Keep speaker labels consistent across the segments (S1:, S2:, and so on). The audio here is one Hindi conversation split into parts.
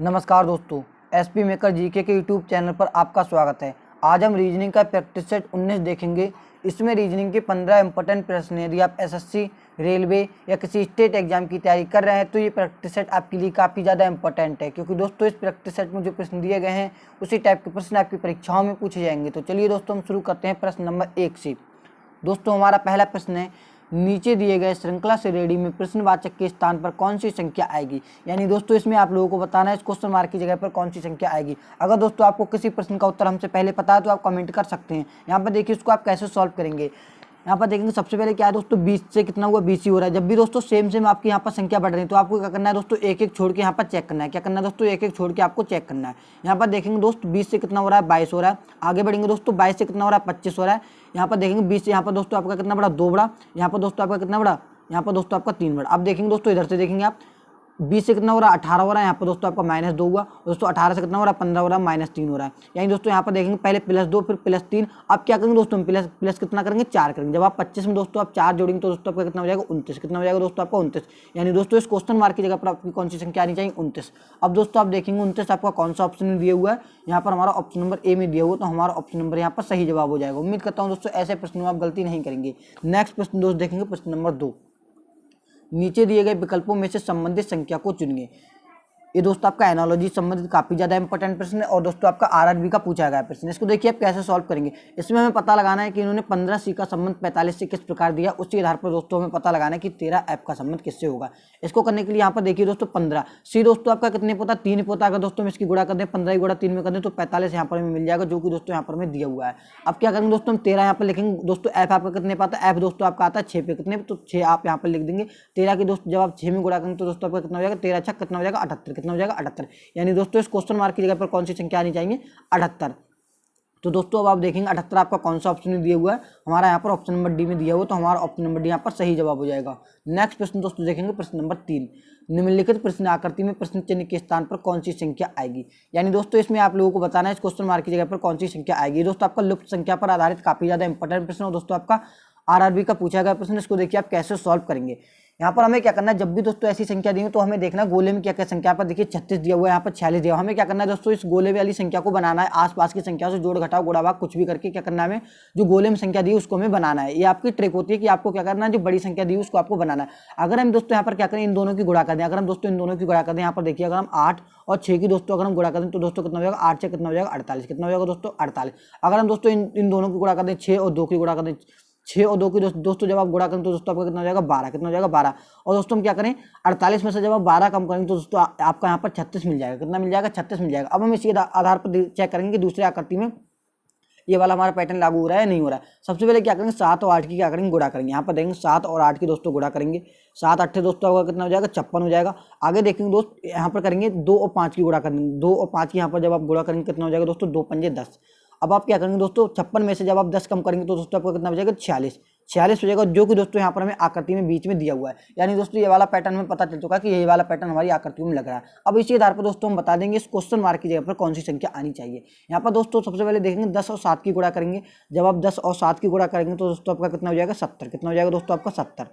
S1: नमस्कार दोस्तों, एसपी मेकर जीके के यूट्यूब चैनल पर आपका स्वागत है। आज हम रीजनिंग का प्रैक्टिस सेट 19 देखेंगे। इसमें रीजनिंग के 15 इंपॉर्टेंट प्रश्न हैं। यदि आप एसएससी, रेलवे या किसी स्टेट एग्जाम की तैयारी कर रहे हैं तो ये प्रैक्टिस सेट आपके लिए काफ़ी ज़्यादा इंपॉर्टेंट है, क्योंकि दोस्तों इस प्रैक्टिस सेट में जो प्रश्न दिए गए हैं उसी टाइप के प्रश्न आपकी परीक्षाओं में पूछे जाएंगे। तो चलिए दोस्तों हम शुरू करते हैं प्रश्न नंबर 1 से। दोस्तों हमारा पहला प्रश्न है, नीचे दिए गए श्रृंखला श्रेणी में प्रश्नवाचक के स्थान पर कौन सी संख्या आएगी। यानी दोस्तों इसमें आप लोगों को बताना है इस क्वेश्चन मार्क की जगह पर कौन सी संख्या आएगी। अगर दोस्तों आपको किसी प्रश्न का उत्तर हमसे पहले पता है तो आप कमेंट कर सकते हैं। यहाँ पर देखिए इसको आप कैसे सॉल्व करेंगे। यहाँ पर देखेंगे सबसे पहले क्या है दोस्तों, 20 से कितना हुआ, 20 ही हो रहा है। जब भी दोस्तों सेम आपकी यहाँ पर संख्या बढ़ रही है तो आपको क्या करना है दोस्तों, एक एक छोड़ के यहाँ पर चेक करना है। क्या करना है दोस्तों, एक एक छोड़ के आपको चेक करना है। यहाँ पर देखेंगे दोस्त 20 से कितना हो रहा है, 22 हो रहा है। आगे बढ़ेंगे दोस्तों, 22 से कितना हो रहा है, 25 हो रहा है। यहाँ पर देखेंगे 20 से यहाँ पर दोस्तों आपका कितना बड़ा, 2 बड़ा। यहाँ पर दोस्तों आपका कितना बड़ा, यहाँ पर दोस्तों आपका 3 बड़ा। अब देखेंगे दोस्तों इधर से देखेंगे आप 20 से कितना हो रहा है, 18 हो रहा है। यहाँ पर दोस्तों आपका -2 हुआ। दोस्तों 18 से कितना हो रहा है, 15 हो रहा है, -3 हो रहा है। यानी दोस्तों यहाँ पर देखेंगे पहले +2 फिर +3। अब क्या करेंगे दोस्तों, प्लस कितना करेंगे, 4 करेंगे। जब आप 25 में दोस्तों आप 4 जोड़ेंगे तो दोस्तों आपका कितना हो जाएगा, 29। कितना हो जाएगा दोस्तों आपका 29। यानी दोस्तों इस क्वेश्चन मार्क की जगह पर आपकी कौन सी संख्या आनी चाहिए, 29। अब दोस्तों आप देखेंगे 29 आपका कौन सा ऑप्शन में दिया हुआ है। यहाँ पर हमारा ऑप्शन नंबर ए में दिया हुआ, तो हमारा ऑप्शन नंबर यहाँ पर सही जवाब हो जाएगा। उम्मीद करता हूँ दोस्तों ऐसे प्रश्न में आप गलती नहीं करेंगे। नेक्स्ट प्रश्न दोस्त देखेंगे प्रश्न नंबर 2। नीचे दिए गए विकल्पों में से संबंधित संख्या को चुनिए। ये दोस्तों आपका एनालॉजी संबंधित काफी ज्यादा इंपॉर्टेंट प्रश्न है और दोस्तों आपका आरआरबी का पूछा गया प्रश्न। इसको देखिए आप कैसे सॉल्व करेंगे। इसमें हमें पता लगाना है कि इन्होंने 15C का संबंध 45 से किस प्रकार दिया। उसी आधार पर दोस्तों हमें पता लगाना है कि 13F का संबंध किससे होगा। इसको करने के लिए यहाँ पर देखिए दोस्तों 15C दोस्तों आपका कितने पोता, 3 पोता। अगर दोस्तों हम इसकी गुणा कर दें, 15 गुणा 3 में कर दें तो 45 यहाँ पर हमें मिल जाएगा, जो कि दोस्तों यहाँ पर हमें दिया हुआ है। अब क्या करेंगे दोस्तों, हम 13 यहाँ पर लिखेंगे। दोस्तों F आपका कितने पाता है, F दोस्तों आपका आता है 6 पे। कितने, तो 6 आप यहाँ पर लिख देंगे। 13 की दोस्तों जब आप 6 में गुणा करेंगे तो दोस्तों आपका कितना हो जाएगा, 13 छक कितना हो जाएगा, 78। कितना हो जाएगा, 78। यानी दोस्तों इस क्वेश्चन मार्क की जगह पर कौन सी संख्या आनी चाहिए, 78। तो दोस्तों अब आप देखेंगे 78 आपका कौन सा ऑप्शन में दिया हुआ है, हमारा यहाँ पर ऑप्शन नंबर डी में दिया हुआ, तो हमारा ऑप्शन नंबर डी यहाँ पर सही जवाब हो जाएगा। नेक्स्ट प्रश्न दोस्तों देखेंगे प्रश्न नंबर 3। निम्नलिखित प्रश्न आकृति में प्रश्न चिन्ह के स्थान पर कौन सी संख्या आएगी। यानी दोस्तों इसमें आप लोगों को बताना है इस क्वेश्चन मार्क की जगह पर कौन सी संख्या आएगी। दोस्तों आपका लुप्त संख्या पर आधारित काफी ज्यादा इंपॉर्टेंट प्रश्न और दोस्तों आपका आरआरबी का पूछा गया प्रश्न। इसको देखिए आप कैसे सॉल्व करेंगे। यहाँ पर हमें क्या करना है, जब भी दोस्तों ऐसी संख्या दी हो तो हमें देखना है गोले में क्या क्या संख्या पर। देखिए 36 दिया हुआ है, यहाँ पर 46 दिया हुआ है। हमें क्या करना है दोस्तों, इस गोले वाली संख्या को बनाना है। आसपास की संख्या से जोड़ घटाव गुणा भाग कुछ भी करके क्या करना है, हमें जो गोले में संख्या दी उसको हमें बनाना है। ये आपकी ट्रिक होती है कि आपको क्या करना है, जो बड़ी संख्या दी उसको आपको बनाना है। अगर हम दोस्तों यहाँ पर क्या करें, इन दोनों की गुणा कर दें। अगर हम दोस्तों इन दोनों की गुणा कर दें, यहाँ पर देखिए अगर हम 8 और 6 की दोस्तों अगर हम गुणा कर दें तो दोस्तों कितना हो जाएगा, 8 से कितना हो जाएगा, 48। कितना हो जाएगा दोस्तों, 48। अगर हम दोस्तों इन दोनों की गुणा कर दें, 6 और 2 की गुणा कर दें, 6 और 2 की दोस्तों जब आप गुणा करें तो दोस्तों आपका कितना हो जाएगा, 12। कितना हो जाएगा, 12। और दोस्तों हम क्या करें, 48 में से जब आप 12 कम करेंगे तो दोस्तों आपका यहाँ पर 36 मिल जाएगा। कितना मिल जाएगा, 36 मिल जाएगा। अब हम इसी आधार पर चेक करेंगे कि दूसरी आकृति में ये वाला हमारा पैटर्न लागू हो रहा है या नहीं हो रहा है। सबसे पहले क्या करेंगे, 7 और 8 की क्या करेंगे, गुणा करेंगे। यहाँ पर देखेंगे 7 और 8 की दोस्तों गुणा करेंगे। 7 8 दोस्तों आपका कितना हो जाएगा, 56 हो जाएगा। आगे देखेंगे दोस्त यहाँ पर करेंगे 2 और 5 की गुणा करेंगे। 2 और 5 की यहाँ पर जब आप गुणा करेंगे कितना हो जाएगा दोस्तों, 2 पंजे 10। अब आप क्या करेंगे दोस्तों, 56 में से जब आप 10 कम करेंगे तो दोस्तों आपको कितना हो जाएगा, 46 हो जाएगा, जो कि दोस्तों यहाँ पर हमें आकृति में बीच में दिया हुआ है। यानी दोस्तों ये वाला पैटर्न हमें पता चल चुका है कि ये वाला पैटर्न हमारी आकृति में लग रहा है। अब इसी आधार पर दोस्तों हम बता देंगे इस क्वेश्चन मार्क की जगह पर कौन सी संख्या आनी चाहिए। यहाँ पर दोस्तों सबसे पहले देखेंगे 10 और 7 की गुणा करेंगे। जब आप 10 और 7 की गुणा करेंगे तो दोस्तों आपका कितना हो जाएगा, 70। कितना हो जाएगा दोस्तों आपका, 70।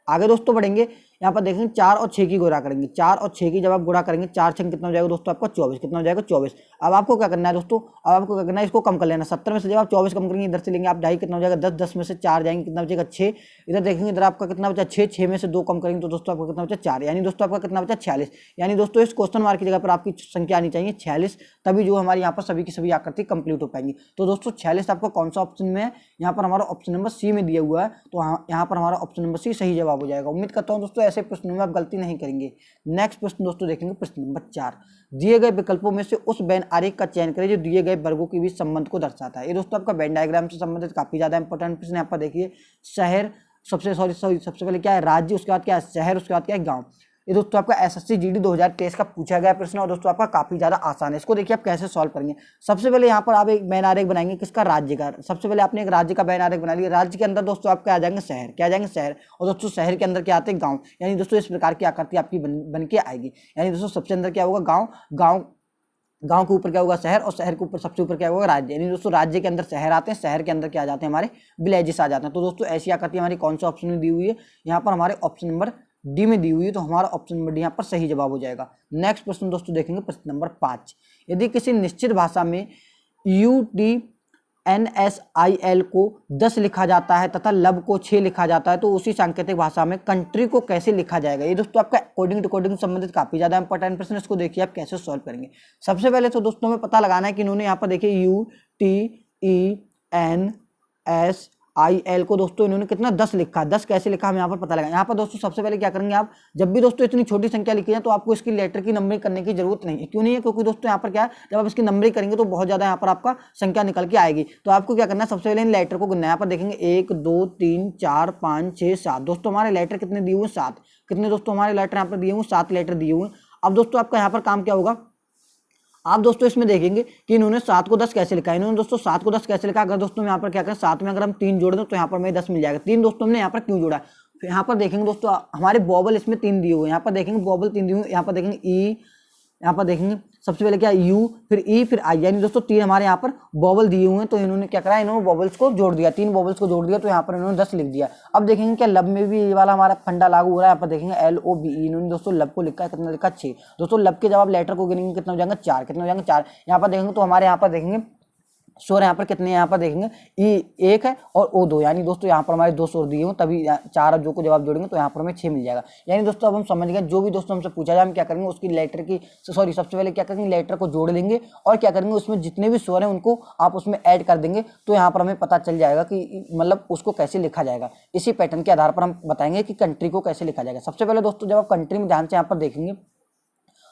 S1: आगे दोस्तों बढ़ेंगे, यहाँ पर देखेंगे 4 और 6 की गुणा करेंगे। 4 और 6 की जब आप गुणा करेंगे, 4 6 कितना हो जाएगा दोस्तों आपका, 24। कितना हो जाएगा, 24। अब आपको क्या करना है दोस्तों, अब आपको क्या करना है, इसको कम कर लेना। 70 में से जब आप 24 कम करेंगे, इधर से लेंगे आप 2.5। कितना हो जाएगा, 10। 10 में से 4 जाएंगे, कितना बचेगा, 6। इधर देखेंगे इधर आपका कितना बचा, 6। 6 में से 2 कम करेंगे तो दोस्तों आपका कितना बचा, 4। यानी दोस्तों आपका कितना बचा, 46। यानी दोस्तों इस क्वेश्चन मार्क की जगह पर आपकी संख्या आनी चाहिए 46, तभी जो हमारी यहाँ पर सभी की सभी आकृति कंप्लीट हो पाएंगी। तो दोस्तों 46 आपका कौन सा ऑप्शन में है, यहाँ पर हमारा ऑप्शन नंबर सी में दिया हुआ है, तो यहाँ पर हमारा ऑप्शन नंबर सी सही जवाब हो जाएगा। उम्मीद करता हूँ दोस्तों ऐसे प्रश्नों में आप गलती नहीं करेंगे। नेक्स्ट प्रश्न दोस्तों देखेंगे प्रश्न नंबर 4। दिए गए विकल्पों में से उस वेन आरेख का चयन करें जो दिए गए वर्गों के बीच संबंध को दर्शाता है। ये दोस्तों आपका वेन डायग्राम से संबंधित काफी ज्यादा इंपॉर्टेंट प्रश्न। यहाँ पर देखिए शहर सबसे पहले क्या है, राज्य, उसके बाद क्या है शहर, उसके बाद क्या है गाँव। ये दोस्तों आपका एसएससी जीडी 2023 का पूछा गया प्रश्न और दोस्तों आपका काफी ज्यादा आसान है। इसको देखिए आप कैसे सॉल्व करेंगे। सबसे पहले यहाँ पर आप एक बैन आरेख बनाएंगे, किसका, राज्य का। सबसे पहले आपने एक राज्य का बैन आरेख बना लिया। राज्य के अंदर दोस्तों आपके आ जाएंगे शहर, क्या आ जाएंगे, शहर। और दोस्तों शहर के अंदर क्या आते हैं, गाँव। यानी दोस्तों इस प्रकार की आकृति आपकी बन के आएगी। यानी दोस्तों सबसे अंदर क्या होगा, गाँव। गांव के ऊपर क्या होगा, शहर, और शहर के ऊपर सबसे ऊपर क्या होगा, राज्य। यानी दोस्तों राज्य के अंदर शहर आते हैं, शहर के अंदर क्या आ जाते हैं, हमारे विलेजेस आ जाते हैं। तो दोस्तों ऐसी आकृति हमारी कौन सा ऑप्शन में दी हुई है, यहाँ पर हमारे ऑप्शन नंबर डी में दी हुई है, तो हमारा ऑप्शन नंबर डी यहाँ पर सही जवाब हो जाएगा। नेक्स्ट प्रश्न दोस्तों देखेंगे, प्रश्न नंबर 5। यदि किसी निश्चित भाषा में UTNSIL को 10 लिखा जाता है तथा लब को 6 लिखा जाता है, तो उसी सांकेतिक भाषा में कंट्री को कैसे लिखा जाएगा। ये दोस्तों आपका कोडिंग टू कोडिंग संबंधित काफी ज्यादा इंपॉर्टेंट प्रश्न, इसको देखिए आप कैसे सॉल्व करेंगे। सबसे पहले तो दोस्तों हमें पता लगाना है कि इन्होंने यहाँ पर देखिए UTENSIL को दोस्तों इन्होंने कितना 10 लिखा है। 10 कैसे लिखा हम यहाँ पर पता लगाएंगे। यहाँ पर दोस्तों सबसे पहले क्या करेंगे, आप जब भी दोस्तों इतनी छोटी संख्या लिखी है तो आपको इसकी लेटर की नंबरिंग करने की जरूरत नहीं है। क्यों नहीं है, क्योंकि दोस्तों यहाँ पर क्या है, जब आप इसकी नंबरिंग करेंगे तो बहुत ज्यादा यहाँ पर आपका संख्या निकल के आएगी। तो आपको क्या करना है, सबसे पहले इन लेटर को गिनना है। यहाँ पर देखेंगे 1 2 3 4 5 6 7। दोस्तों हमारे लेटर कितने दिए हुए, 7। कितने दोस्तों हमारे लेटर यहाँ पर दिए हुए, 7 लेटर दिए हुए। अब दोस्तों आपका यहाँ पर काम क्या होगा, आप दोस्तों इसमें देखेंगे कि इन्होंने 7 को 10 कैसे लिखा है। इन्होंने दोस्तों 7 को 10 कैसे लिखा, अगर दोस्तों यहाँ पर क्या करें, 7 में अगर हम 3 जोड़ दें तो यहाँ पर हमें 10 मिल जाएगा। 3 दोस्तों हमने यहाँ पर क्यों जोड़ा है, फिर यहाँ पर देखेंगे दोस्तों हमारे बॉबल इसमें 3 दिए हुए हैं। यहाँ पर देखेंगे बॉबल 3 दिए हुए, यहाँ पर देखेंगे ई, यहाँ पर देखेंगे सबसे पहले क्या यू, फिर ई, फिर आई, यानी दोस्तों 3 हमारे यहाँ पर बॉबल दिए हुए हैं। तो इन्होंने क्या करा, इन्होंने बॉबल्स को जोड़ दिया, 3 बॉबल्स को जोड़ दिया, तो यहाँ पर इन्होंने 10 लिख दिया। अब देखेंगे क्या लब में भी ये वाला हमारा फंडा लागू हो रहा है। यहाँ पर देखेंगे LOBE, इन्होंने दोस्तों लब को लिखा है, कितना लिखा 6। दोस्तों लब के जब आप लेटर को गिनेंगे कितना हो जाएगा, 4। कितना हो जाएगा, 4। यहाँ पर देखेंगे तो हमारे यहाँ पर देखेंगे स्वर यहाँ पर कितने, यहाँ पर देखेंगे ई 1 है और O 2, यानी दोस्तों यहाँ पर हमारे 2 स्वर दिए हुए, तभी 4 जो को जवाब जोड़ेंगे तो यहाँ पर हमें 6 मिल जाएगा। यानी दोस्तों अब हम समझ गए, जो भी दोस्तों हमसे पूछा जाए हम क्या करेंगे, उसकी लेटर की सबसे पहले क्या करेंगे, लेटर को जोड़ लेंगे और क्या करेंगे, उसमें जितने भी स्वर हैं उनको आप उसमें ऐड कर देंगे, तो यहाँ पर हमें पता चल जाएगा कि मतलब उसको कैसे लिखा जाएगा। इसी पैटर्न के आधार पर हम बताएंगे कि कंट्री को कैसे लिखा जाएगा। सबसे पहले दोस्तों जब आप कंट्री में ध्यान से यहाँ पर देखेंगे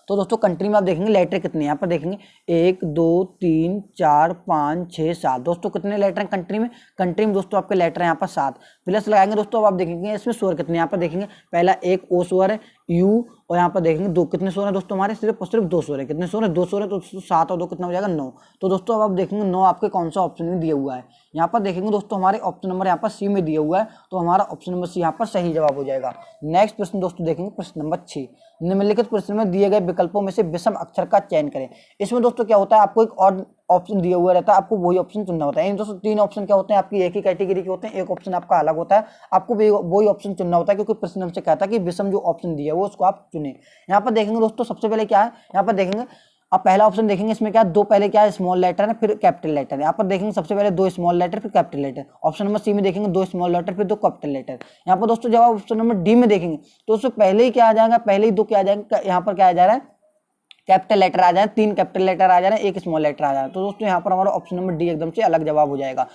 S1: तो दोस्तों कंट्री में आप देखेंगे लेटर कितने, यहाँ पर देखेंगे 1 2 3 4 5 6 7। दोस्तों कितने लेटर हैं कंट्री में, कंट्री में दोस्तों आपके लेटर हैं यहाँ पर 7। प्लस लगाएंगे दोस्तों, अब आप देखेंगे इसमें स्वर कितने, यहाँ पर देखेंगे पहला एक O स्वर है U, और यहाँ पर देखेंगे 2, कितने स्वर है दोस्तों हमारे, सिर्फ 2 स्वर है। कितने स्वर है, 2 स्वर है, तो 7 और 2 कितना हो जाएगा, 9। तो दोस्तों अब आप देखेंगे 9 आपके कौन सा ऑप्शन में दिया हुआ है। यहाँ पर देखेंगे दोस्तों हमारे ऑप्शन नंबर यहाँ पर C में दिया हुआ है, तो हमारा ऑप्शन नंबर C यहाँ पर सही जवाब हो जाएगा। नेक्स्ट प्रश्न दोस्तों देखेंगे, प्रश्न नंबर 6। निम्नलिखित प्रश्न में दिए गए विकल्पों में से विषम अक्षर का चयन करें। इसमें दोस्तों क्या होता है, आपको एक और ऑप्शन दिया हुआ रहता है, आपको वही ऑप्शन चुनना होता है। इन दोस्तों 3 ऑप्शन क्या होते हैं, आपकी एक ही कैटेगरी के होते हैं, एक ऑप्शन आपका अलग होता है, आपको वही ऑप्शन चुनना होता है, क्योंकि प्रश्न हमसे कहता है कि विषम जो ऑप्शन दिया है वो उसको आप चुने। यहाँ पर देखेंगे दोस्तों सबसे पहले क्या है, यहाँ पर देखेंगे अब पहला ऑप्शन देखेंगे, इसमें क्या है, 2 पहले क्या है, स्मॉल लेटर है फिर कैपिटल लेटर है। यहाँ पर देखेंगे सबसे पहले 2 स्मॉल लेटर फिर capital letter. Option number C में देखेंगे 2 स्मॉल लेटर फिर 2 कैपिटल लेटर। यहाँ पर दोस्तों जब आप ऑप्शन नंबर D में देखेंगे तो उससे पहले ही क्या आ जाएगा, पहले ही 2 क्या आ जाएगा, यहाँ पर क्या आ जा रहा है, कैपिटल लेटर आ जाए, 3 कैपिटल लेटर आ जा रहे हैं, 1 स्मॉल लेटर आ जा रहा है। तो दोस्तों यहाँ पर हमारा ऑप्शन नंबर D एकदम से अलग जवाब हो जाएगा,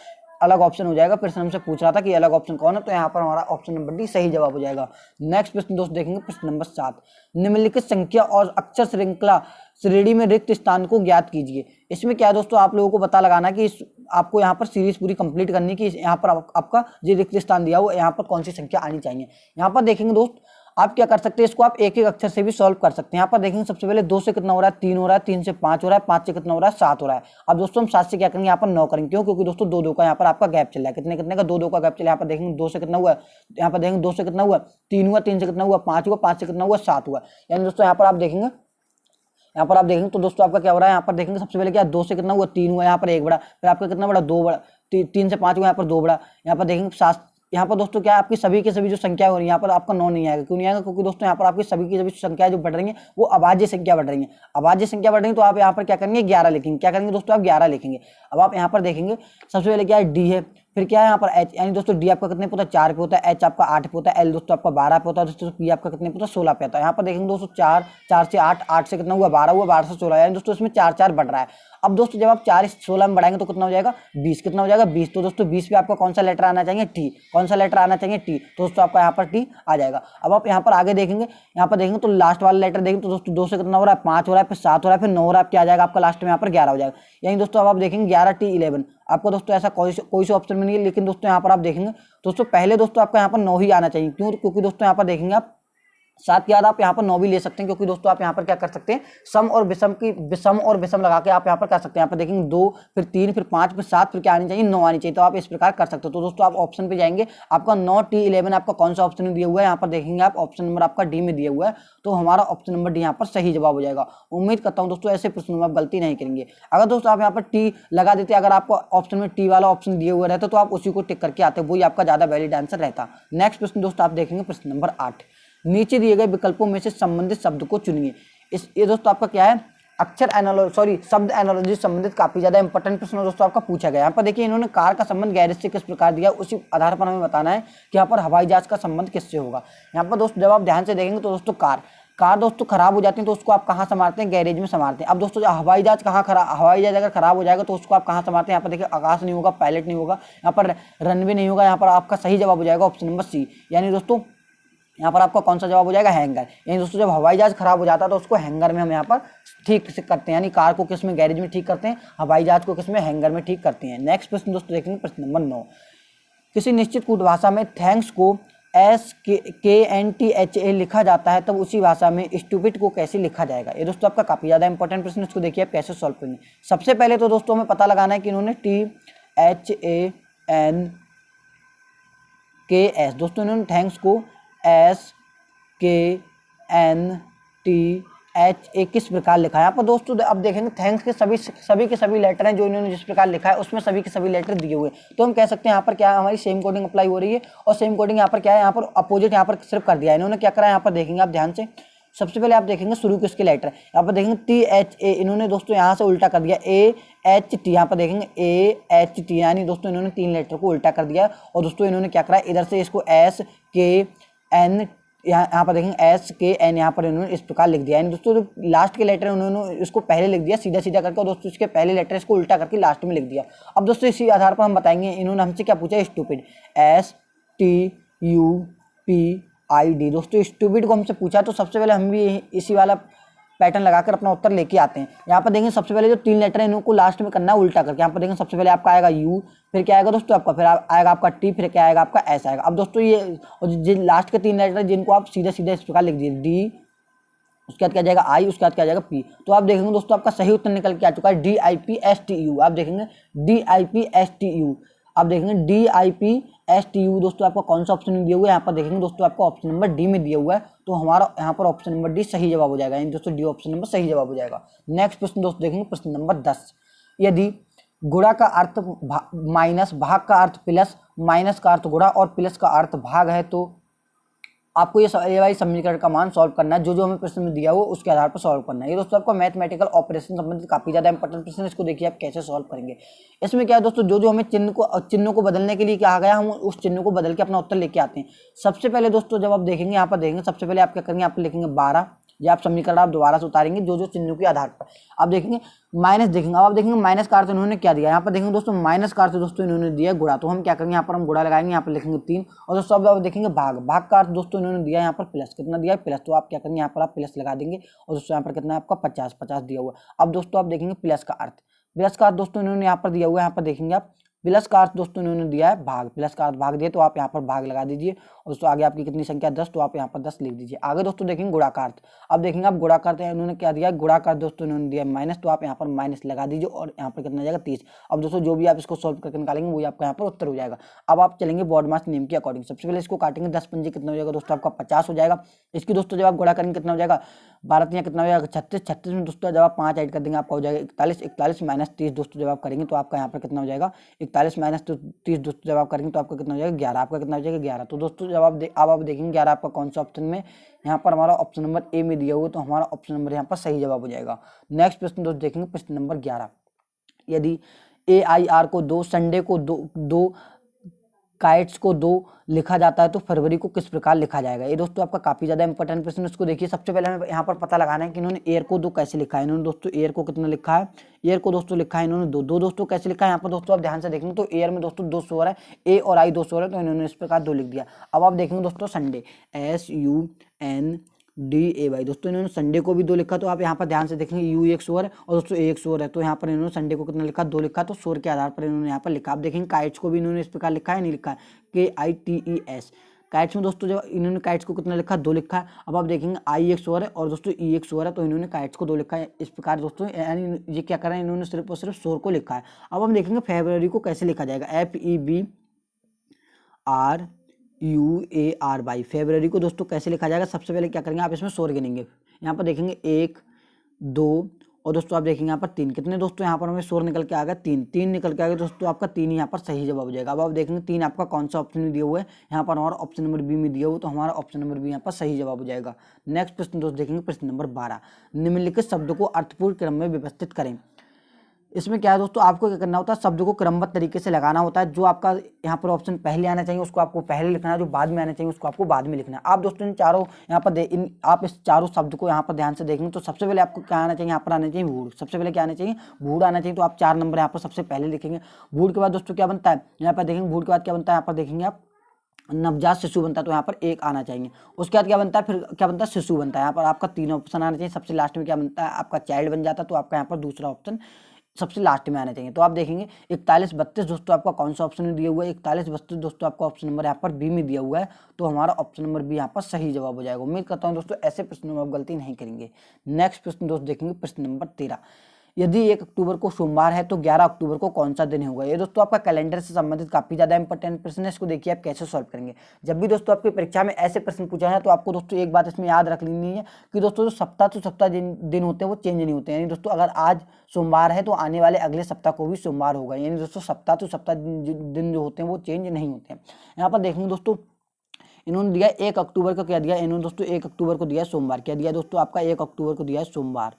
S1: अलग ऑप्शन हो जाएगा। प्रश्न हमसे पूछ रहा था कि अलग ऑप्शन कौन है, तो यहाँ पर हमारा ऑप्शन नंबर D सही जवाब हो जाएगा। नेक्स्ट प्रश्न दोस्तों देखेंगे, प्रश्न नंबर 7। निम्नलिखित संख्या और अक्षर श्रृंखला श्रेणी में रिक्त स्थान को ज्ञात कीजिए। इसमें क्या है दोस्तों, आप लोगों को पता लगाना कि आपको यहाँ पर सीरीज पूरी कंप्लीट करनी कि यहाँ पर आपका जो रिक्त स्थान दिया हुआ यहाँ पर कौन सी संख्या आनी चाहिए। यहाँ पर देखेंगे दोस्त आप क्या कर सकते हैं, इसको आप एक एक अक्षर से भी सॉल्व कर सकते हैं। यहाँ पर देखेंगे सबसे पहले 2 से कितना हो रहा है, 3 हो रहा है, 3 से 5 हो रहा है, 5 से कितना हो रहा है, 7 हो रहा है। अब दोस्तों हम 7 से क्या करेंगे, यहाँ पर 9 करेंगे। क्यों, क्योंकि दोस्तों 2 का यहाँ पर आपका गैप चल रहा है। कितने कितने का, 2 का गैप चला है। यहाँ पर देखेंगे 2 से कितना हुआ, यहाँ पर देखेंगे 2 से कितना हुआ, 3 हुआ, 3 से कितना हुआ, 5 हुआ, 5 से कितना हुआ, 7 हुआ। यानी दोस्तों यहाँ पर आप देखेंगे, तो दोस्तों आपका क्या हो रहा है, यहाँ पर देखेंगे सबसे पहले क्या 2 से कितना हुआ, 3 हुआ, यहाँ पर 1 बड़ा, फिर आपका कितना बड़ा, 2 बड़ा, 3 से 5 हुआ, यहाँ पर 2 बड़ा। यहाँ पर देखेंगे 7, यहाँ पर दोस्तों क्या है, आपकी सभी की सभी जो संख्या हो रही है यहाँ पर आपका 9 नहीं आएगा। क्यों नहीं आएगा, क्योंकि दोस्तों यहाँ पर आपकी सभी की सभी संख्याएं जो बढ़ रही हैं वो अभाज्य संख्या बढ़ रही है। अभाज्य संख्या बढ़ रही है तो आप यहाँ पर क्या करेंगे, 11 लिखेंगे। क्या करेंगे दोस्तों, आप 11 लिखेंगे। अब आप यहाँ पर देखेंगे सबसे पहले क्या है, D है, फिर क्या है यहाँ पर H, यानी दोस्तों D आपका कितने पे होता है, 4 पे होता है, H आपका 8 पे होता है, L दोस्तों आपका 12 पे होता है, दोस्तों P आपका कितने पे होता है, 16 पे होता है। यहाँ पर देखेंगे दोस्तों 4, 4 से 8, 8 से कितना हुआ, 12 हुआ, 12 से 16, यानी दोस्तों इसमें 4 4 बढ़ रहा है। अब दोस्तों जब आप 4 16 में बढ़ाएंगे तो कितना हो जाएगा, 20। कितना हो जाएगा, 20। तो दोस्तों 20 पे आपका कौन सा लेटर आना चाहिए, T। कौन सा लेटर आना चाहिए, T। तो दोस्तों आपका यहाँ पर T आ जाएगा। अब आप यहाँ पर आगे देखेंगे, यहाँ पर देखेंगे तो लास्ट वाला लेटर देखेंगे तो दोस्तों 2 से कितना हो रहा है, 5 हो रहा है, फिर 7 हो रहा है, फिर 9 हो रहा है, क्या आ जाएगा आपका लास्ट में यहाँ पर 11 हो जाएगा। यानी दोस्तों अब आप देखेंगे 11 T 11। आपका दोस्तों ऐसा कोई से ऑप्शन में नहीं है, लेकिन दोस्तों यहाँ पर आप देखेंगे दोस्तों पहले दोस्तों आपका यहाँ पर 9 ही आना चाहिए। क्यों, क्योंकि दोस्तों यहाँ पर देखेंगे आप 7 के बाद आप यहाँ पर 9 भी ले सकते हैं, क्योंकि दोस्तों आप यहाँ पर क्या कर सकते हैं, सम और विषम लगा के आप यहाँ पर कर सकते हैं। यहाँ पर देखेंगे 2 फिर 3 फिर 5 फिर 7 फिर क्या आनी चाहिए, 9 आनी चाहिए। तो आप इस प्रकार कर सकते हो। तो दोस्तों आप ऑप्शन पे जाएंगे, आपका 9 T 11 आपका कौन सा ऑप्शन में दिया हुआ है, यहाँ पर देखेंगे आप ऑप्शन नंबर आपका D में दिया हुआ है। तो हमारा ऑप्शन नंबर D यहाँ पर सही जवाब हो जाएगा। उम्मीद करता हूँ दोस्तों ऐसे प्रश्नों में आप गलती नहीं करेंगे। अगर दोस्तों आप यहाँ पर T लगा देते, अगर आपको ऑप्शन में T वाला ऑप्शन दिया हुआ रहता तो आप उसी को टिक करके आते, वही आपका ज्यादा वैलिड आंसर रहता। नेक्स्ट प्रश्न दोस्तों आप देखेंगे प्रश्न नंबर 8। नीचे दिए गए विकल्पों में से संबंधित शब्द को चुनिए। ये दोस्तों आपका क्या है, शब्द एनालॉजी संबंधित काफी ज्यादा इंपॉर्टेंट प्रश्न दोस्तों आपका पूछा गया। यहाँ पर देखिए इन्होंने कार का संबंध गैरेज से किस प्रकार दिया, उसी आधार पर हमें बताना है कि यहाँ पर हवाई जहाज का संबंध किससे होगा। यहाँ पर दोस्तों जब आप ध्यान से देखेंगे तो दोस्तों कार दोस्तों खराब हो जाती है तो उसको आप कहाँ संभालते हैं, गैरेज में संभालते हैं। अब दोस्तों हवाई जहाज अगर खराब हो जाएगा तो उसको आप कहाँ संभालते हैं, यहाँ पर देखिए आकाश नहीं होगा, पायलट नहीं होगा, यहाँ पर रनवे नहीं होगा। यहाँ पर आपका सही जवाब हो जाएगा ऑप्शन नंबर सी। यानी दोस्तों यहाँ पर आपका कौन सा जवाब हो जाएगा, हैंगर। यानी दोस्तों जब हवाई जहाज खराब हो जाता है तो उसको हैंगर में हम यहाँ पर ठीक से करते हैं, यानी कार को किस में, गैरेज में ठीक करते हैं, हवाई जहाज को किस में, हैंगर में ठीक करते हैं। नेक्स्ट प्रश्न दोस्तों देखेंगे प्रश्न नंबर 9। किसी निश्चित कूट भाषा में थैंक्स को SKNTHA लिखा जाता है तब उसी भाषा में स्टूपिड को कैसे लिखा जाएगा। ये दोस्तों आपका काफी ज्यादा इंपॉर्टेंट प्रश्न, इसको देखिए आप कैसे सॉल्व करेंगे। सबसे पहले तो दोस्तों हमें पता लगाना है कि इन्होंने THANKS दोस्तों इन्होंने थैंक्स को SKNTHA किस प्रकार लिखा है। यहाँ पर दोस्तों अब देखेंगे थैंक्स के सभी के सभी लेटर हैं जो इन्होंने जिस प्रकार लिखा है उसमें सभी के सभी लेटर दिए हुए, तो हम कह सकते हैं यहाँ पर क्या है, हमारी सेम कोडिंग अप्लाई हो रही है। और सेम कोडिंग यहाँ पर क्या है, यहाँ पर अपोजिट यहाँ पर सिर्फ कर दिया है इन्होंने। क्या करा है यहाँ पर देखेंगे आप ध्यान से, सबसे पहले आप देखेंगे शुरू के इसके लेटर, यहाँ पर देखेंगे THA इन्होंने दोस्तों यहाँ से उल्टा कर दिया AHT, यहाँ पर देखेंगे AHT, यानी दोस्तों इन्होंने 3 लेटर को उल्टा कर दिया। और दोस्तों इन्होंने क्या करा, इधर से इसको SKN यहाँ पर देखेंगे SKN यहाँ पर इन्होंने इस प्रकार लिख दिया। यानी दोस्तों जो लास्ट के लेटर उन्होंने इसको पहले लिख दिया सीधा सीधा करके, और दोस्तों इसके पहले लेटर इसको उल्टा करके लास्ट में लिख दिया। अब दोस्तों इसी आधार पर हम बताएंगे इन्होंने हमसे क्या पूछा, स्टूपिड, STUPID। दोस्तों स्टूपिड को हमसे पूछा तो सबसे पहले हम भी इसी वाला पैटर्न लगाकर अपना उत्तर लेके आते हैं। यहाँ पर देखेंगे सबसे पहले जो 3 लेटर है इनको लास्ट में करना है उल्टा करके। यहाँ पर देखेंगे सबसे पहले आपका आएगा U, फिर क्या आएगा दोस्तों आपका, फिर आएगा आपका T, फिर क्या आएगा आपका S आएगा। अब दोस्तों ये जिन लास्ट के 3 लेटर जिनको आप सीधा सीधा इस प्रकार लिख दीजिए D, उसके बाद क्या जाएगा I, उसके बाद क्या जाएगा P। तो आप देखेंगे दोस्तों आपका सही उत्तर निकल के आ चुका है DIPSTU। आप देखेंगे DIPSTU, आप देखेंगे DIPSTU दोस्तों आपका कौन सा ऑप्शन में दिया हुआ है, यहाँ पर देखेंगे दोस्तों आपका ऑप्शन नंबर डी में दिया हुआ है। तो हमारा यहाँ पर ऑप्शन नंबर डी सही जवाब हो जाएगा, यानी दोस्तों डी ऑप्शन नंबर सही जवाब हो जाएगा। नेक्स्ट प्रश्न दोस्तों देखेंगे प्रश्न नंबर 10। यदि गुणा का अर्थ माइनस, भाग का अर्थ प्लस, माइनस का अर्थ गुणा और प्लस का अर्थ भाग है तो आपको ये वाली समीकरण का मान सॉल्व करना है, जो हमें प्रश्न में दिया हो उसके आधार पर सॉल्व करना है। ये दोस्तों आपको मैथमेटिकल ऑपरेशन संबंधित काफी ज्यादा इंपॉर्टेंट प्रश्न, इसको देखिए आप कैसे सॉल्व करेंगे। इसमें क्या है दोस्तों, जो हमें चिन्हों को बदलने के लिए कहा गया, हम उस चिन्ह को बदल के अपना उत्तर लेके आते हैं। सबसे पहले दोस्तों जब आप देखेंगे यहाँ पर देखेंगे, सबसे पहले आप क्या करेंगे, आप लिखेंगे 12, या आप समीकरण आप दोबारा से उतारेंगे जो चिन्हों के आधार पर। आप देखेंगे माइनस देखेंगे, अब आप देखेंगे माइनस का अर्थ इन्होंने क्या दिया, यहाँ पर देखेंगे दोस्तों माइनस का अर्थ दोस्तों इन्होंने दिया गुणा, तो हम क्या करेंगे यहाँ पर हम गुणा लगाएंगे, यहाँ पर लिखेंगे 3। और दोस्तों अब आप देखेंगे भाग का अर्थ दोस्तों इन्होंने दिया यहाँ पर प्लस, कितना दिया है प्लस, तो आप क्या करेंगे यहाँ पर आप प्लस लगा देंगे। और दोस्तों यहाँ पर कितना है आपका 50 दिया हुआ है। अब दोस्तों आप देखेंगे प्लस का अर्थ दोस्तों इन्होंने यहाँ पर दिया हुआ है, यहाँ पर देखेंगे आप प्लस का अर्थ दोस्तों इन्होंने दिया है भाग, प्लस का अर्थ भाग दिया, तो आप यहाँ पर भाग लगा दीजिए। और दोस्तों आगे आपकी कितनी संख्या 10, तो आप यहाँ पर 10 लिख दीजिए। आगे दोस्तों देखेंगे गुणा का अर्थ, अब देखेंगे आप गुणा का अर्थ इन्होंने क्या दिया है, गुणा का अर्थ दोस्तों इन्होंने दिया माइनस, तो आप यहाँ पर माइनस लगा दीजिए और यहाँ पर कितना जाएगा 30। अब दोस्तों जो भी आप इसको सॉल्व करके निकालेंगे वही आपका यहाँ पर उत्तर हो जाएगा। अब आप चलेंगे बॉडमास नियम के अकॉर्डिंग। सबसे पहले इसको काटेंगे, 10 पंजे कितना हो जाएगा दोस्तों आपका 50 हो जाएगा। इसकी दोस्तों जब आप गुणा करेंगे कितना हो जाएगा 12 कितना हो जाएगा 36 में दोस्तों जब आप 5 ऐड कर देंगे आपका हो जाएगा 41 माइनस 30 दोस्तों जब आप करेंगे तो आपका यहाँ पर कितना हो जाएगा 41 माइनस 30 दोस्तों जब आप करेंगे तो आपका कितना हो जाएगा 11, आपका कितना हो जाएगा 11। तो दोस्तों जब आप देखेंगे 11 आपका कौन सा ऑप्शन में, यहाँ पर हमारा ऑप्शन नंबर ए में दिया हुआ, तो हमारा ऑप्शन नंबर यहाँ पर सही जवाब हो जाएगा। नेक्स्ट प्रश्न दोस्तों देखेंगे प्रश्न नंबर 11। यदि AIR को 2, संडे को 2, काइट्स को 2 लिखा जाता है तो फरवरी को किस प्रकार लिखा जाएगा। ये दोस्तों आपका काफी ज्यादा इंपॉर्टेंट प्रश्न, इसको देखिए। सबसे पहले हमें यहाँ पर पता लगाना है कि इन्होंने एयर को 2 कैसे लिखा है। इन्होंने दोस्तों एयर को कितना लिखा है, एयर को दोस्तों लिखा है इन्होंने 2 दोस्तों कैसे लिखा है, यहाँ पर दोस्तों आप ध्यान से देखेंगे तो एयर में दोस्तों 2 स्वर है, ए और आई 2 स्वर है, तो इन्होंने इस प्रकार 2 लिख दिया। अब आप देखेंगे दोस्तों संडे SUNDAY दोस्तों इन्होंने संडे को भी 2 लिखा, तो आप यहाँ पर ध्यान से देखेंगे यू एक स्वर है और दोस्तों एक स्वर है, तो यहाँ पर इन्होंने संडे को कितना लिखा 2 लिखा, तो स्वर के आधार पर इन्होंने यहाँ पर लिखा। आप देखेंगे काइट्स को भी इन्होंने इस प्रकार लिखा है, नहीं लिखा है KITES। काइट्स में दोस्तों जब इन्होंने काइट्स को कितना लिखा 2 लिखा है। अब आप देखेंगे आई एक स्वर है और दोस्तों ई एक स्वर है, तो इन्होंने काइट्स को 2 लिखा है इस प्रकार दोस्तों, यानी ये क्या कर रहे हैं इन्होंने सिर्फ और सिर्फ स्वर को लिखा है। अब हम देखेंगे फरवरी को कैसे लिखा जाएगा, FEBRUARY फरवरी को दोस्तों कैसे लिखा जाएगा। सबसे पहले क्या करेंगे आप इसमें स्वर गिनेंगे, यहाँ पर देखेंगे 1 2 और दोस्तों आप देखेंगे यहाँ पर 3 कितने दोस्तों यहाँ पर हमें शोर निकल के आ गया 3 3 निकल के आ गया दोस्तों आपका 3 यहाँ पर सही जवाब हो जाएगा। अब आप देखेंगे 3 आपका कौन सा ऑप्शन में दिया हुआ है, यहाँ पर हमारा ऑप्शन नंबर बी में दिया हुआ, तो हमारा ऑप्शन नंबर बी यहाँ पर सही जवाब हो जाएगा। नेक्स्ट प्रश्न दोस्तों देखेंगे प्रश्न नंबर 12, निम्नलिखित शब्दों को अर्थपूर्ण क्रम में व्यवस्थित करें। इसमें क्या है दोस्तों, आपको क्या करना होता है, शब्द को क्रमबद्ध तरीके से लगाना होता है। जो आपका यहाँ पर ऑप्शन पहले आना चाहिए उसको आपको पहले लिखना है, जो बाद में आना चाहिए उसको आपको बाद में लिखना है। आप दोस्तों इन चारों यहाँ पर आप इस चारों शब्द को यहाँ पर ध्यान से देखेंगे तो सबसे पहले आपको क्या आना चाहिए, यहाँ पर आना चाहिए बूढ़। सबसे पहले क्या आना चाहिए, बूढ़ आना चाहिए। तो आप 4 नंबर यहाँ पर सबसे पहले लिखेंगे। बूढ़ के बाद दोस्तों क्या बनता है, यहाँ पर देखेंगे बूढ़ के बाद क्या बनता है, यहाँ पर देखेंगे आप नवजात शिशु बनता है, तो यहाँ पर 1 आना चाहिए। उसके बाद क्या बनता है, फिर क्या बनता है, शिशु बनता है। यहाँ पर आपका 3 ऑप्शन आना चाहिए। सबसे लास्ट में क्या बनता है, आपका चाइल्ड बन जाता है, तो आपका यहाँ पर दूसरा ऑप्शन सबसे लास्ट में आना चाहिए। तो आप देखेंगे 41 32 दोस्तों आपका कौन सा ऑप्शन में दिया हुआ है, 41 32 दोस्तों आपका ऑप्शन नंबर यहाँ पर बी में दिया हुआ है, तो हमारा ऑप्शन नंबर बी यहाँ पर सही जवाब हो जाएगा। उम्मीद करता हूँ दोस्तों ऐसे प्रश्नों में आप गलती नहीं करेंगे। नेक्स्ट प्रश्न दोस्तों देखेंगे प्रश्न नंबर 13, यदि 1 अक्टूबर को सोमवार है तो 11 अक्टूबर को कौन सा दिन होगा। ये दोस्तों आपका कैलेंडर से संबंधित काफी ज्यादा इंपॉर्टेंट प्रश्न है। इसको देखिए आप कैसे सॉल्व करेंगे। जब भी दोस्तों आपकी परीक्षा में ऐसे प्रश्न पूछा है तो आपको दोस्तों एक बात इसमें याद रख लेनी है कि दोस्तों जो सप्ताह तो सप्ताह दिन होते हैं वो चेंज नहीं होते हैं। यानी दोस्तों अगर आज सोमवार है तो आने वाले अगले सप्ताह को भी सोमवार होगा। यानी दोस्तों सप्ताह तो सप्ताह दिन जो होते हैं वो चेंज नहीं होते हैं। यहाँ पर देखेंगे दोस्तों इन्होंने दिया 1 अक्टूबर को क्या दिया, इन्होंने दोस्तों 1 अक्टूबर को दिया सोमवार। क्या दिया दोस्तों, आपका 1 अक्टूबर को दिया है सोमवार।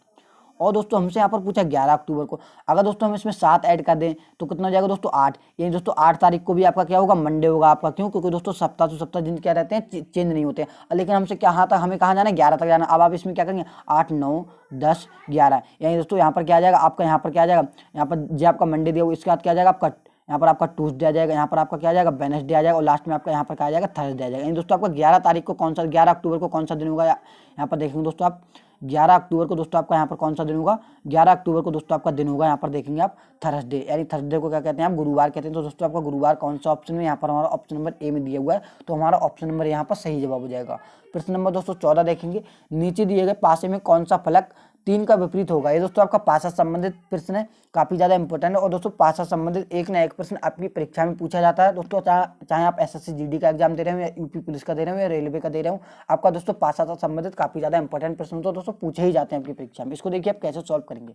S1: और दोस्तों हमसे यहाँ पर पूछा 11 अक्टूबर को। अगर दोस्तों हम इसमें 7 ऐड कर दें तो कितना हो जाएगा दोस्तों 8। यानी दोस्तों 8 तारीख को भी आपका क्या होगा, मंडे होगा आपका। क्यों, क्योंकि दोस्तों सप्ताह तो सप्ताह दिन क्या रहते हैं, चेंज नहीं होते हैं। लेकिन हमसे क्या हाँ था, हमें कहाँ जाना है, 11 तक जाना। अब आप इसमें क्या करेंगे, 8 9 10 11। यानी दोस्तों यहाँ पर क्या आ जाएगा आपका, यहाँ पर क्या आ जाएगा, यहाँ पर जो आपका मंडे दिया इसके बाद क्या आ जाएगा आपका, यहाँ पर आपका ट्यूसडे आ जाएगा, यहाँ पर आपका क्या आ जाएगा वेडनेसडे आ जाएगा, और लास्ट में आपका यहाँ पर क्या आ जाएगा थर्सडे आ जाएगा। यानी दोस्तों आपका 11 तारीख को कौन सा, 11 अक्टूबर को कौन सा दिन होगा, यहाँ पर देखेंगे दोस्तों आप 11 अक्टूबर को दोस्तों आपका यहाँ पर कौन सा दिन होगा, 11 अक्टूबर को दोस्तों आपका दिन होगा यहाँ पर देखेंगे आप थर्सडे। यानी थर्सडे को क्या कहते हैं आप, गुरुवार कहते हैं। तो दोस्तों आपका गुरुवार कौन सा ऑप्शन में, यहाँ पर हमारा ऑप्शन नंबर ए में दिया हुआ है, तो हमारा ऑप्शन नंबर यहाँ पर सही जवाब हो जाएगा। प्रश्न नंबर दोस्तों 14 देखेंगे, नीचे दिए गए पासे में कौन सा फलक 3 का विपरीत होगा। ये दोस्तों आपका पासा संबंधित प्रश्न है, काफी ज्यादा इंपॉर्टेंट है। और दोस्तों पासा संबंधित एक ना एक प्रश्न आपकी परीक्षा में पूछा जाता है दोस्तों। चाहे आप एसएससी जीडी का एग्जाम दे रहे हो या यूपी पुलिस का दे रहे हो या रेलवे का दे रहे हो, आपका दोस्तों पासा से संबंधित काफी ज्यादा इंपॉर्टेंट प्रश्न तो दोस्तों पूछे ही जाते हैं आपकी परीक्षा में। इसको देखिए आप कैसे सॉल्व करेंगे।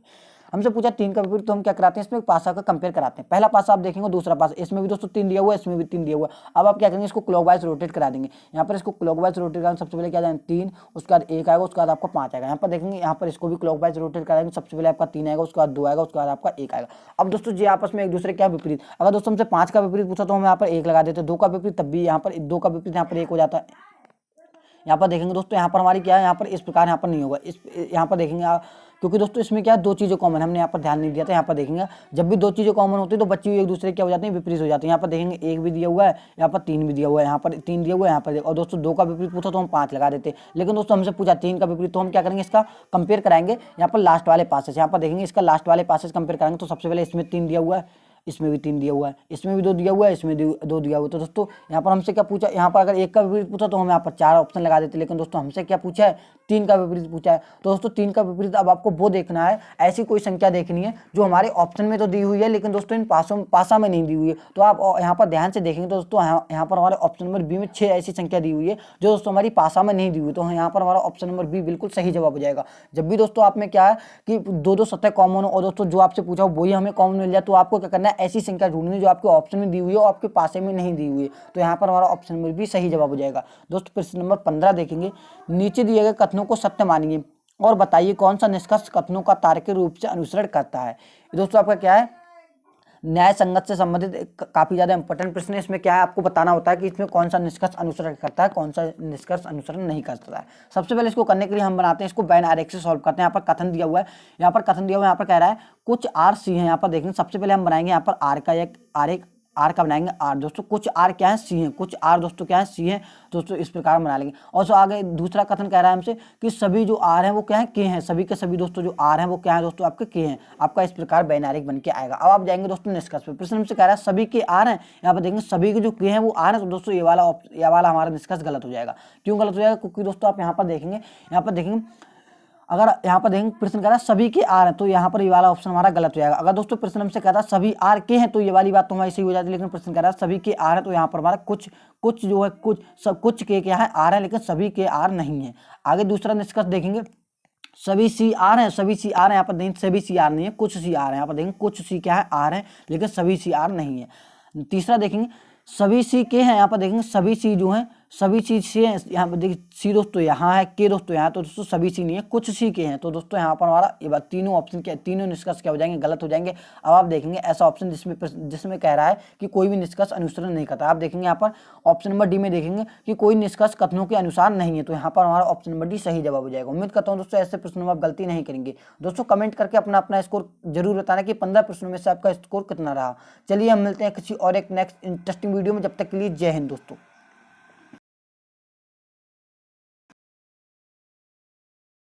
S1: हमसे पूछा 3 का विपरीत, तो हम क्या कराते हैं, इसमें पासा का कंपेयर कराते हैं। पहला पासा आप देखेंगे, दूसरा पासा, इसमें भी दोस्तों 3 दिया हुआ है, इसमें भी 3 दिया हुआ है। अब आप क्या करेंगे, इसको क्लॉकवाइज रोटेट करा देंगे। यहाँ पर इसको क्लॉकवाइज रोटेट कराएंगे, सबसे पहले क्या जाएंगे 3, उसके बाद 1 आएगा, उसके बाद आपका 5 आएगा। यहाँ पर देखेंगे, यहाँ पर इसको भी क्लॉकवाइज रोटेट कराएंगे, सबसे पहले आपका 3 आएगा, उसके बाद 2 आएगा, उसके बाद आपका 1 आएगा। अब दोस्तों जी आपस में एक दूसरे क्या विपरीत, अगर दोस्तों हमसे 5 का विपरीत पूछा तो हम यहाँ पर 1 लगा देते, 2 का विपरीत तब भी यहाँ पर 2 का विपरीत यहाँ पर 1 हो जाता है। यहाँ पर देखेंगे दोस्तों, यहाँ पर हमारी क्या है, यहाँ पर इस प्रकार यहाँ पर नहीं होगा, इस यहाँ पर देखेंगे क्योंकि दोस्तों इसमें क्या है, 2 चीज़ें कॉमन, हमने यहाँ पर ध्यान नहीं दिया था। यहाँ पर देखेंगे जब भी 2 चीज़ें कॉमन होती है तो बच्ची एक दूसरे क्या हो जाती है, विपरीत हो जाती है। यहाँ पर देखेंगे 1 भी दिया हुआ है, यहाँ पर 3 भी दिया हुआ है, यहाँ पर 3 दिया हुआ है, यहाँ पर। और दोस्तों 2 का विपरीत पूछा तो हम 5 लगा देते, लेकिन दोस्तों हमसे पूछा 3 का विपरीत, तो हम क्या करेंगे, इसका कंपेयर कराएंगे यहाँ पर लास्ट वाले पासेस। यहाँ पर देखेंगे इसका लास्ट वाले पासेस कंपेयर कराएंगे, तो सबसे पहले इसमें 3 दिया हुआ है, इसमें भी 3 दिया हुआ है, इसमें भी 2 दिया हुआ है, इसमें 2 दिया हुआ है। तो दोस्तों यहाँ पर हमसे क्या पूछा, यहाँ पर अगर 1 का विपरीत पूछा तो हम यहाँ पर 4 ऑप्शन लगा देते, लेकिन दोस्तों हमसे क्या पूछा है, 3 का विपरीत पूछा है। तो दोस्तों 3 का विपरीत अब आपको वो देखना है, ऐसी कोई संख्या देखनी है जो हमारे ऑप्शन में तो दी हुई है लेकिन दोस्तों इन पासा में नहीं दी हुई है। तो आप यहाँ पर ध्यान से देखेंगे तो दोस्तों यहाँ पर हमारे ऑप्शन नंबर बी में 6 ऐसी संख्या दी हुई है जो दोस्तों हमारी पासा में नहीं दी हुई, तो यहाँ पर हमारा ऑप्शन नंबर बी बिल्कुल सही जवाब हो जाएगा। जब भी दोस्तों आप में क्या है कि 2 सतह कॉमन हो और दोस्तों जो आपसे पूछा वही हमें कॉमन मिल जाए, तो आपको क्या करना है, ऐसी संख्या ढूंढनी जो आपके ऑप्शन में दी हुई है और आपके पासे में नहीं दी हुई है। तो यहाँ पर हमारा ऑप्शन नंबर बी सही जवाब हो जाएगा। दोस्तों प्रश्न नंबर 15 देखेंगे, नीचे दिए गए कथनों को सत्य मानिए और बताइए कौन सा निष्कर्ष कथनों का तार्किक रूप से अनुसरण करता है। दोस्तों आपका क्या है, न्याय संगत से संबंधित काफी ज्यादा इंपॉर्टेंट प्रश्न है। इसमें क्या है, आपको बताना होता है कि इसमें कौन सा निष्कर्ष अनुसरण करता है, कौन सा निष्कर्ष अनुसरण नहीं करता है। सबसे पहले इसको करने के लिए हम बनाते हैं, इसको वेन आरेख से सॉल्व करते हैं। यहाँ पर कथन दिया हुआ है, यहाँ पर कथन दिया हुआ है, यहाँ पर कह रहा है कुछ आर सी है। यहाँ पर देखेंगे सबसे पहले हम बनाएंगे यहाँ पर आर का एक आरेख, आर का बनाएंगे आर। दोस्तों कुछ आर क्या है, सी है, कुछ आर दोस्तों क्या है, सी है। दोस्तों इस प्रकार बना लेंगे। और जो आगे दूसरा कथन कह रहा है हमसे कि सभी जो आर हैं वो क्या है, के हैं। सभी के सभी दोस्तों जो आर हैं वो क्या है दोस्तों, आपके के हैं। आपका इस प्रकार वैनारिक बन के आएगा। अब आप जाएंगे दोस्तों निष्कर्ष पे। प्रश्न हमसे कह रहा है सभी के आर हैं, यहाँ पर देखेंगे सभी के जो के हैं वो आर हैं, तो दोस्तों ये वाला हमारा निष्कर्ष गलत हो जाएगा। क्यों गलत हो जाएगा, क्योंकि दोस्तों आप यहाँ पर देखेंगे अगर यहाँ पर देखेंगे प्रश्न कह रहा है सभी के आर हैं, तो यहाँ पर ये वाला ऑप्शन हमारा गलत हो जाएगा। अगर दोस्तों प्रश्न हमसे कहता है सभी आर के हैं, तो ये वाली बात तो हमारी सही हो जाती है। लेकिन प्रश्न कह रहा है सभी के आर है, तो यहाँ पर हमारा कुछ जो है कुछ के क्या है, आर है, लेकिन सभी के आर नहीं है। आगे दूसरा निष्कर्ष देखेंगे, सभी सी आर हैं, सभी सी आर हैं, यहाँ पर देखेंगे सभी सी आर नहीं है, कुछ सी आर है, यहाँ पर देखेंगे कुछ सी क्या है आर है, लेकिन सभी सी आर नहीं है। तीसरा देखेंगे सभी सी के हैं, यहाँ पर देखेंगे सभी सी जो हैं सभी चीज से हैं, यहाँ पर देखिए सी दोस्तों यहाँ है, के दोस्तों यहाँ, तो दोस्तों सभी सी नहीं है, कुछ सी के हैं। तो दोस्तों यहाँ पर हमारा ये बात तीनों ऑप्शन क्या, तीनों निष्कर्ष क्या हो जाएंगे, गलत हो जाएंगे। अब आप देखेंगे ऐसा ऑप्शन जिसमें कह रहा है कि कोई भी निष्कर्ष अनुसरण नहीं करता, आप देखेंगे यहाँ पर ऑप्शन नंबर डी में देखेंगे कि कोई निष्कर्ष कथनों के अनुसार नहीं है, तो यहाँ पर हमारा ऑप्शन नंबर डी सही जवाब हो जाएगा। उम्मीद करता हूँ दोस्तों ऐसे प्रश्नों में आप गलती नहीं करेंगे। दोस्तों कमेंट करके अपना अपना स्कोर जरूर बताना कि 15 प्रश्नों में से आपका स्कोर कितना रहा। चलिए हम मिलते हैं किसी और एक नेक्स्ट इंटरेस्टिंग वीडियो में, जब तक के लिए जय हिंद दोस्तों।